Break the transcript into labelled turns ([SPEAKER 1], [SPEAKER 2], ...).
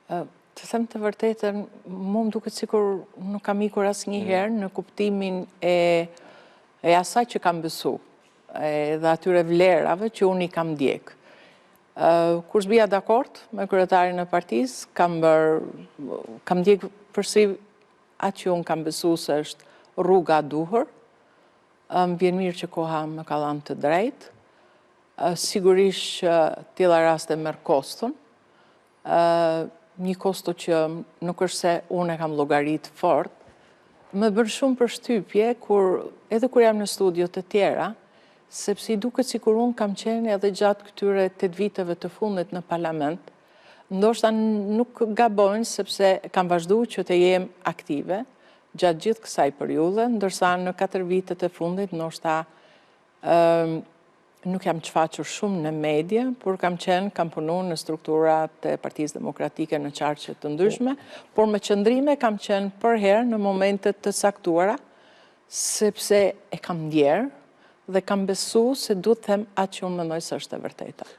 [SPEAKER 1] Të them të vërtetën, mu më duket sikur nuk kam ikur asnjëherë në kuptimin e asaj që kam besu, dhe atyre vlerave që unë i kam ndjek. Kur s'bija dakord me kryetarin e partisë, kam ndjek përsëri atë që unë kam besu se është rruga duhur. Më vjen mirë që koha më ka dhënë të drejtë. Sigurisht që tilla raste merr koston. Një kosto që nuk është se unë e kam llogarit fort, më bën shumë përshtypje edhe kur jam në studio të tjera, sepse i duket sikur unë kam qenë edhe gjatë këtyre 8 viteve të fundit në parlament, ndoshta nuk gabojnë sepse kam vazhduar që të jem aktive gjatë gjithë kësaj periudhe, ndërsa në 4 vitet e fundit ndoshta nuk jam çfaqur shumë në media, por kam punuar në strukturat e Partisë Demokratike në qarqe të ndryshme, por me qëndrime kam qenë përherë në momentet të caktuara, sepse e kam ndjerë dhe kam besu se duhet them atë që unë mendoj se është e vërteta.